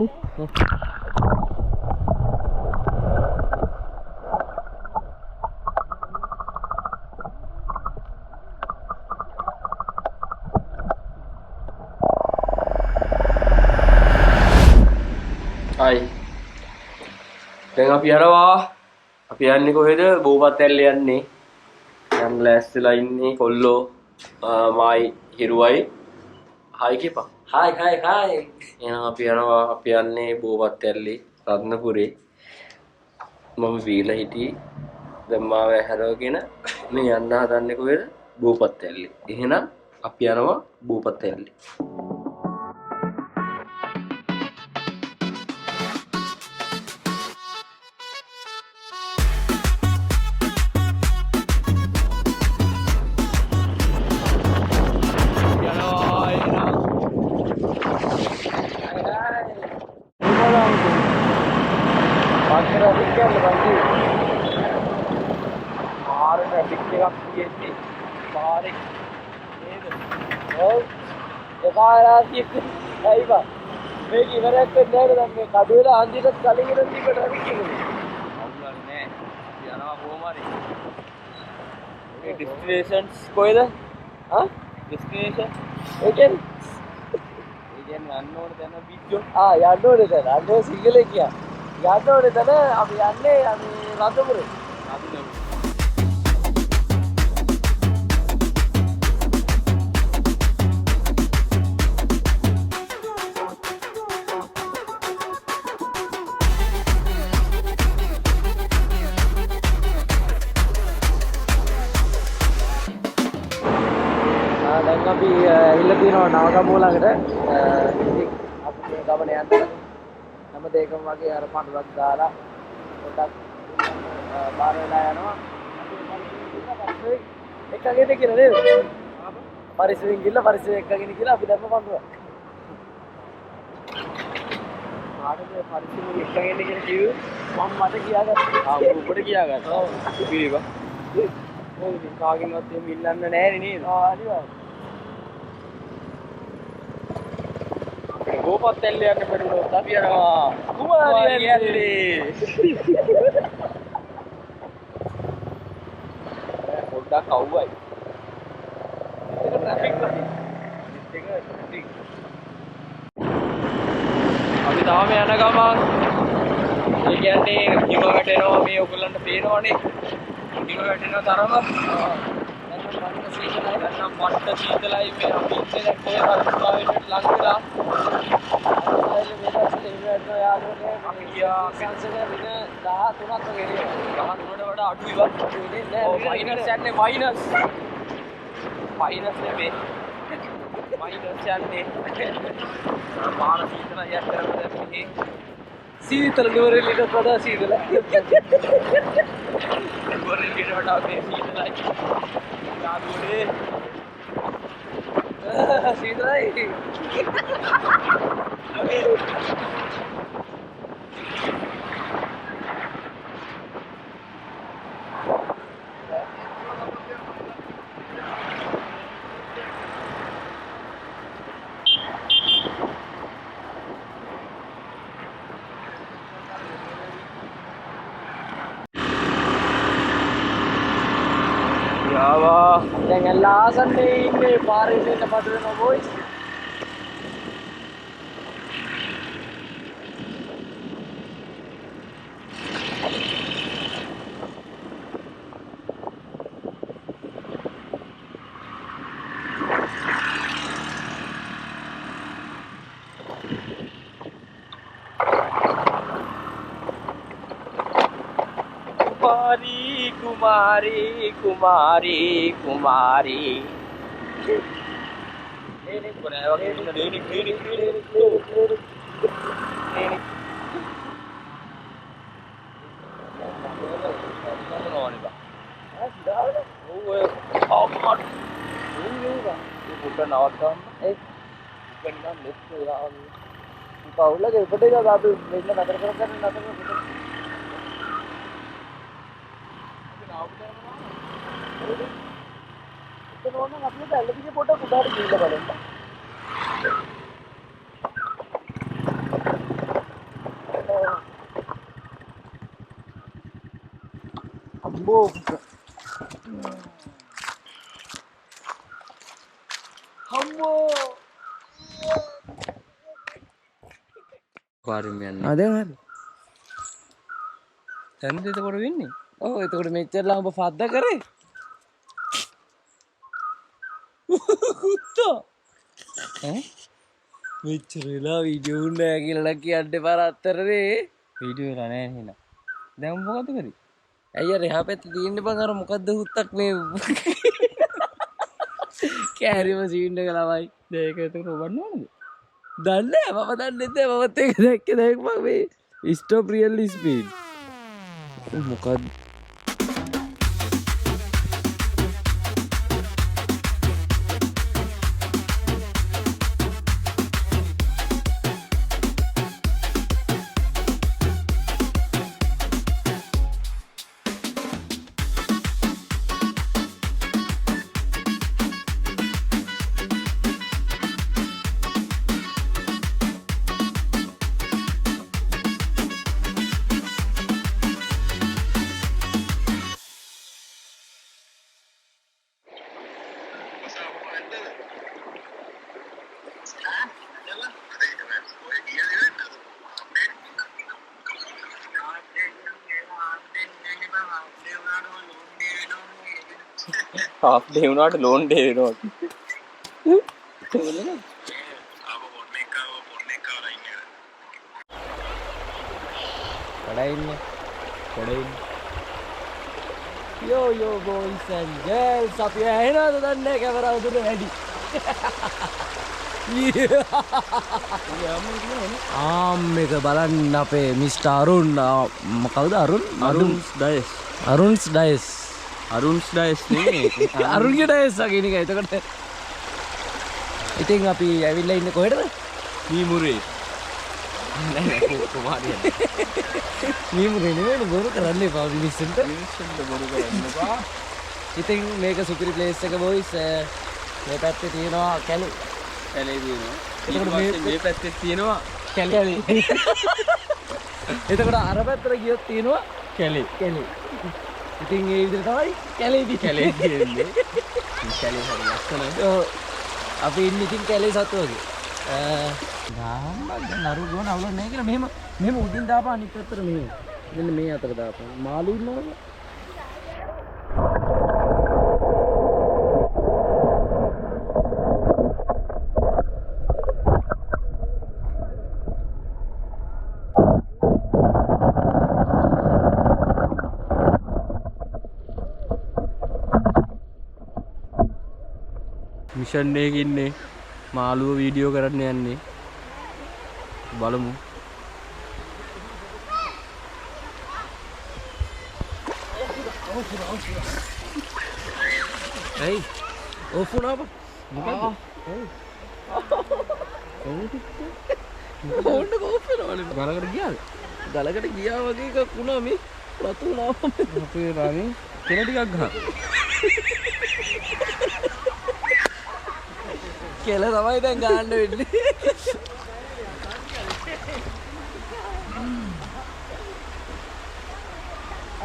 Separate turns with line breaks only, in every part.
Hai. Dengan අපි යනවා. අපි යන්නේ කොහෙද? බෝපත් ඇල්ල යන්නේ. දැන් ලෑස්තිලා ඉන්නේ කොල්ලෝ මායි හිරුවයි. හායි කියපන්.
Hai.
එහෙනම් අපි යනවා. අපි යන්නේ බෝපත් ඇල්ලේ රත්නපුරේ. මම වීලා හිටියේ. දැන් මාව හැරවගෙන මේ යන්න හදන්නේ කොහෙද? බෝපත් ඇල්ලේ. එහෙනම් අපි යනවා බෝපත් ඇල්ලේ.
Destinations කොහෙද? හා? Destination ඒකෙන් යන්න ඕනේ තැන බීච්චෝ. යන්න ඕනේ තැන. අන්න සිංහලේ කියා. යන්න ඕනේ තැන අපි යන්නේ රත්නපුරේ. දැන් අපි ඉල්ල තියෙනවා නවගමුව ළඟට. ඉතින් අපි මේ ගමන යන්න හැම දෙයකම වගේ අර පඳුරක් දාලා පොඩ්ඩක් බාර වෙලා යනවා. එක්කගෙන කියලා නේද? පරිස්සමෙන් ගිහලා පරිස්සමෙන් එක්කගෙන කියලා අපි දැම්ම පඳුරක්. ආඩේ පරිස්සමෙන් එක්කගෙන කියලා කිව්වේ මම මට කියාගත්තා. ඔබට කියාගත්තා. ඔව්. පිළිවා. ඔව් ඉතින් කාගෙන්වත් එහෙම ඉල්ලන්න නැහැ නේද? අනිවාර්යයෙන්. බෝපත් ඇල්ල යන්න බැරුණොත් අපි යනවා කුමාරිය ඇල්ලේ. පොඩ්ඩක් අවුවයි. ඒක ට්‍රැෆික් වගේ. අපි තාම යන ගමන් ඒ කියන්නේ කිම වැටෙනවා මේ ඔයගොල්ලන්ට පේනවනේ. කිම වැටෙන තරම නම් මට සීතලයි මේ අපි ඉන්නේ දැන් කොහේ වරුකාවෙට ලඟ වෙලා අපි ගියා සංසද වෙන 13ක් වගේ නේද? ගමන් වලට වඩා අඩුයි වත්. මයිනස් යන්නේ මයිනස් නෙමෙයි. මයිනස් යන්නේ. මාන සීතල යක් කරලා දැන් සීතල නුවරඑළියට වඩා සීතල. නුවරඑළියට වඩා මේ සීතලයි. යාළුවනේ සීතලයි. දැන් ඇල්ලාසන්නේ ඉන්නේ පාරේ ඉන්න පට වෙනවා බොයිස්. කුමාරී ini bukan wage ini බෝපුට හම්බෝ
පාරෙම යන්නේ.
දැන් හරි.
දැන් එතකොට වෙන්නේ.
ඔව් එතකොට මෙච්චර ලා ඔබ ෆද්ද කරේ. කුත්තා.
ඈ
මෙච්චර වෙලා වීඩියෝ නෑ කියලා කියන්න බර අතරේ.
වීඩියෝ එක නෑ එහෙනම්. දැන් මොකද කරේ?
ඇයි අර එහා පැත්තේ තියෙන්නේ බං අර මොකද්ද හුත්තක් මේ කෑරිම සීන් එක ළමයි.
දැන් ඒක එතකොට ඔබන්න ඕනද?
දන්නේ මම දන්නේ නැහැ මමත් ඒක දැක්කේ දැන් මම මේ ස්ටොප් රියල් ස්පීඩ් මොකක්ද
half day වුණාට long day වෙනවා. Yo boys and girls අපි ඇහෙනවද දන්නේ කැමරාව දුර වැඩි.
මේක බලන්න අපේ මිස්ටර් අරුන් කවුද අරුන් අරුන්ස් ඩයස් නේ අරුන්ගේ ඩයස් වගේ නිකන් එතකොට ඉතින් අපි ඇවිල්ලා ඉන්නේ කොහෙටද
මීමුරේ කුමාරිය
මීමුරේ නෙවෙයි බොරු කරන්න එපා මිනිස්සුන්ට
බොරු කරන්න එපා.
ඉතින් මේක සුපිරි ප්ලේස් එක බොයිස් මේ පැත්තේ තියෙනවා කැලේ
තියෙනවා.
එතකොට
මේ පැත්තේ තියෙනවා
කැලේ එතකොට අර පැත්තට ගියොත් තියෙනවා
කැලේ.
ඉතින් ඒ විදිහට තමයි කැලේ
තියෙන්නේ. කැලේ හරි ලස්සනයි.
ඔව් අපි ඉන්නේ ඉතින් කැලේ සතු වගේ. ගාම්බක් නරු ගෝන අවුල නැහැ කියලා මෙහෙම උඩින් දාපන් අනිත් පැත්තට මෙහෙම. මෙන්න මේ අතට දාපන්. මාළු ඉන්නවද?
මිෂන් එකක ඉන්නේ මාළුව වීඩියෝ කරන්න යන්නේ. බලමු.
Hey, off වුණා බා.
මොකද?
ඕන්න කෝප් වෙනවනේ.
ගලකට ගියාද?
ගලකට ගියා වගේ එකක් වුණා මේ. රතු වුණා.
අපේ රාණි කෙන ටිකක් ගහන.
කෙල තමයි දැන් ගන්න වෙන්නේ.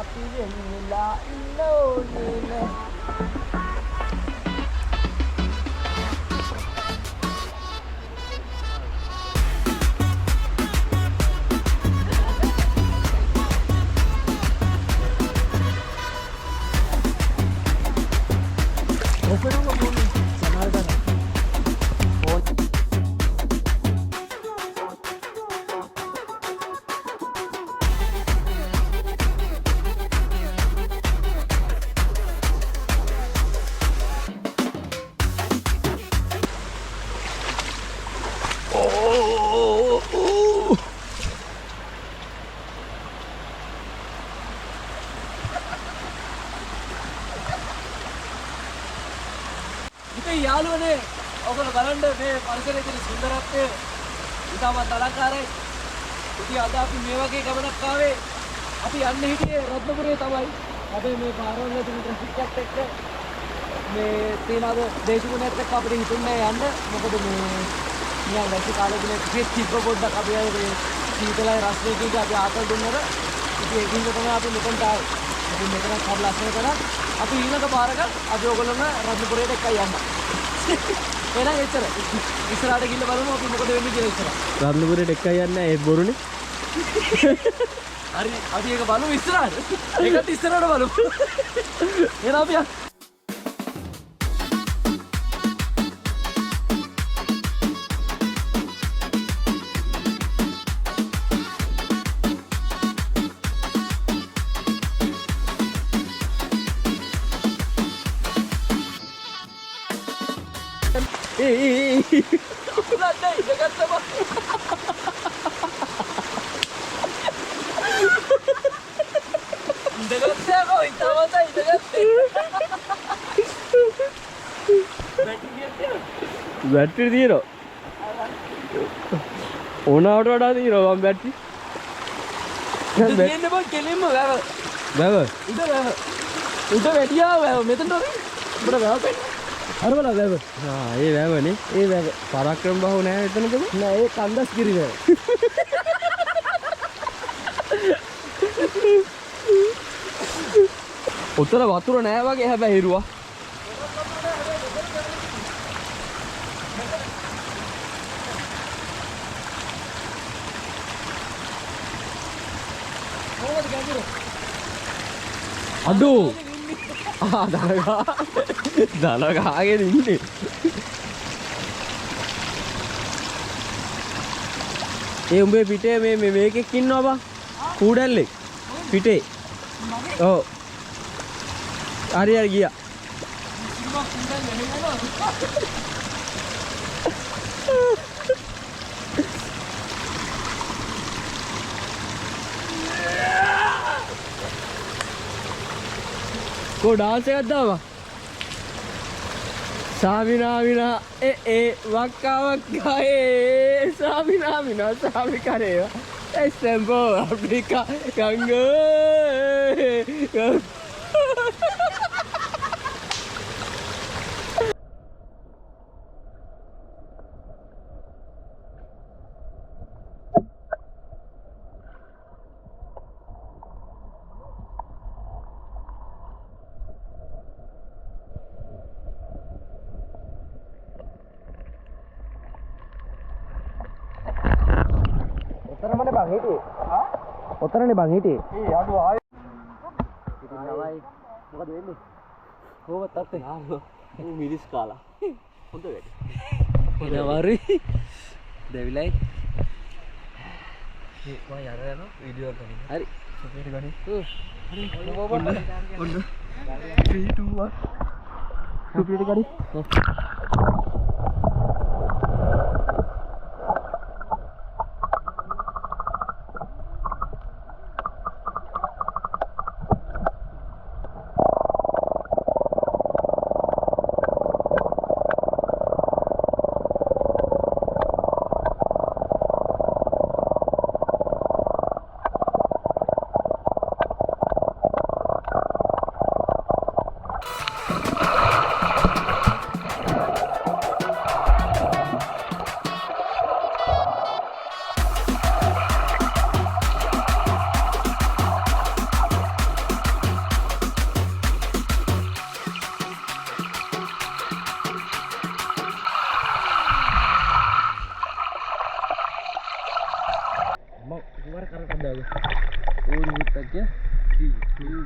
අපි වෙන්නලා ඉන්නෝනේ. ඉතින් යාළුවනේ ඔයගොල්ලෝ බලන්න මේ පරිසරයේ තියෙන සුන්දරත්වය ඉතාමත් අලංකාරයි. ඉතින් අද අපි මේ වගේ ගමනක් ආවේ අපි යන්නේ හිටියේ රත්නපුරේ තමයි. හැබැයි මේ පාරවල් වල තියෙන ට්‍රැෆික් එකත් එක්ක මේ තේනාද දේශගුණයත් එක්ක අපිට හිතුන්නේ යන්න. මොකද මේ නිකන් වැසි කාලේ දිනේ කිසිත් පොඩ්ඩක් අපි ආවේ සීතලයි රස්නේ කිව්ව අපි ආතල් දුන්නර. ඉතින් ඒකින්ද තමයි අපි මෙතනට ආවේ. ඉතින් මෙතන හරි ලස්සන කරා. අපි ඊළඟ පාරක අපි ඔයගොල්ලෝම රත්නපුරයට එක්කයි යන්න. එහෙනම් එච්චර. ඉස්සරහට ගිහින් බලමු අපි මොකද වෙන්නේ කියලා ඉස්සරහ.
රත්නපුරයට එක්කයි යන්නේ ඒ බොරුනේ.
හරි අපි ඒක බලමු ඉස්සරහට. ඒකත් ඉස්සරහට බලමු. එහෙනම් අපි යන්න. Landai, dekat sama. Dekat saya kau, itu mata dekat.
Battery తీరో ඕනාවට වඩා తీරෝ මම බැටරි
දෙන්නේ බං කෙලින්ම වැව
වැව
උඩ වැටියා වැව මෙතනට උඹට වැව පෙන්න අර බලන්න වැව
ඒ වැවනේ ඒ වැව පරාක්‍රම බහුව නෑ එතනකම
නෑ ඒ කන්දස් කිරි වැව
උතර වතුර නෑ වගේ හැබැයි හිරුවා අඩෝ දනගාගෙන ඉන්නේ ඒ උඹේ පිටේ මේ මේකෙක් ඉන්නවා බං කූඩැල්ලෙක් පිටේ ඔව් හරි ගියා को डांस करता हुआ सामिना मिना ए वक्का वक्का ए सामिना मिना सामी करेगा एस्टेम्पो अफ्रीका गंगो
උතරමනේ බං හිටියේ ආ
උතරනේ බං හිටියේ
ඒ අඩුව ආයෙ ඉතින් නවයි මොකද වෙන්නේ කොහොමද තත්ත්වය ඌ මිරිස් කාලා හොඳ වැඩි
ඉනවරි
දෙවිලයි මේ මම යනවා වීඩියෝ එක ගන්න හරි සුපිරි ගනි හරි ඔන්න 3 2 1 සුපිරි ගනි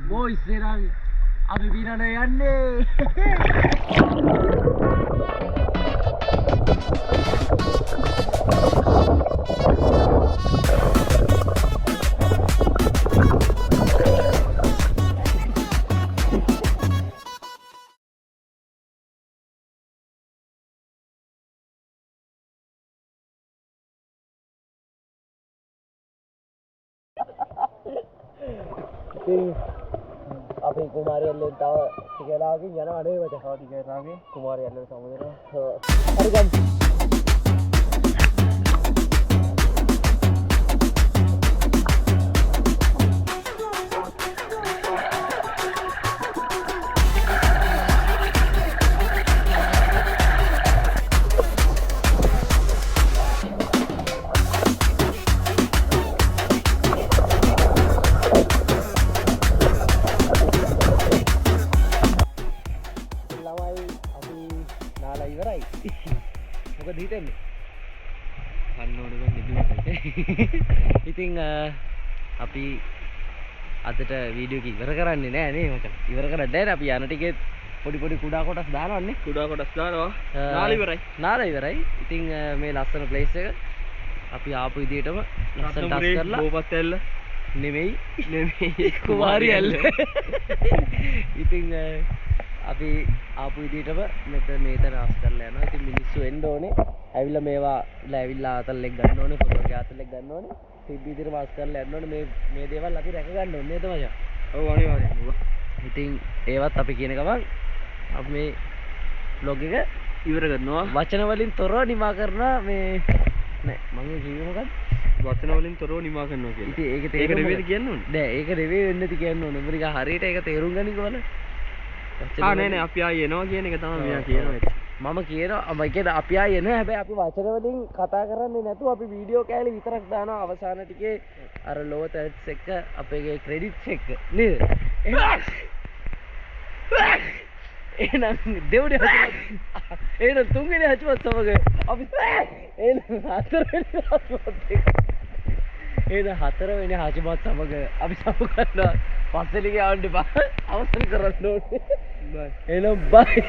boys serang abi binana yanne අපි කුමාරියල්ලෙන් තව ටික වෙලාවකින් යනවා නේද මචං? තව ටික වෙලාවකින් කුමාරියල්ලෙන් සමුදෙනවා. හරි ගමු. ඉතින් අපි අදට වීඩියෝ එක ඉවර කරන්නේ නෑ නේ මචං. ඉවර කරන්න බෑ. අපි යන ටිකේ පොඩි පොඩි කුඩා කොටස් දානවන්නේ.
කුඩා කොටස් දානවා. නාල ඉවරයි.
නාල ඉවරයි. ඉතින් මේ ලස්සන ප්ලේස් එක අපි ආපු විදිහටම ලස්සන ටස් කරලා
බෝපත් ඇල්ල
නෙමෙයි කුමාරි ඇල්ල. ඉතින් අපි ආපු විදිහටම මේතන ආස් කරලා යනවා. ඉතින් මිනිස්සු එන්න ඕනේ. ඇවිල්ලා මේවා ඇවිල්ලා අතල්ලෙක් ගන්න ඕනේ. ෆොටෝගේ අතල්ලෙක් ගන්න ඕනේ. සිද්ධ විදිහට මාස් කරලා යන්න ඕනේ. මේ දේවල් අපි රැක ගන්න ඕනේ නේද මචං?
ඔව් අනිවාර්යයෙන්ම.
ඉතින් ඒවත් අපි කියන ගමන් අපි මේ vlog එක
ඉවර කරනවා.
වචන වලින් තොරව නිමා කරනවා මේ නෑ මම කිව්වේ මොකක්ද?
වචන වලින් තොරව නිමා කරනවා කියලා.
ඉතින් ඒක
ඒක නෙවෙයි කියන්න ඕනේ.
නෑ ඒක නෙවෙයි වෙන්න ති කියන්න ඕනේ. උඹ නිකන් හරියට ඒක තේරුම් ගනින් කොහොමද?
නෑ නෑ අපි ආයේ එනවා කියන එක තමයි මෙයා කියනවා.
මම කියනවා මම කියන්නේ අපි ආයේ එනවා. හැබැයි අපි වචන වලින් කතා කරන්නේ නැතුව අපි වීඩියෝ කෑලි විතරක් දානවා අවසාන ටිකේ අර ලෝ තැට්ස් එක අපේ ක්‍රෙඩිට්ස් එක නේද? එහෙනම් දෙව්ඩේ හචුවත් එහෙනම් තුන්වෙනි හචුවත් සමග අපි එහෙනම් හතරවෙනි හචුවත් සමග අපි සමු කරනවා. පස්සෙලි ගාන්න බා අවසන් කරන්න ඕනේ. බයි. එහෙනම් බයි.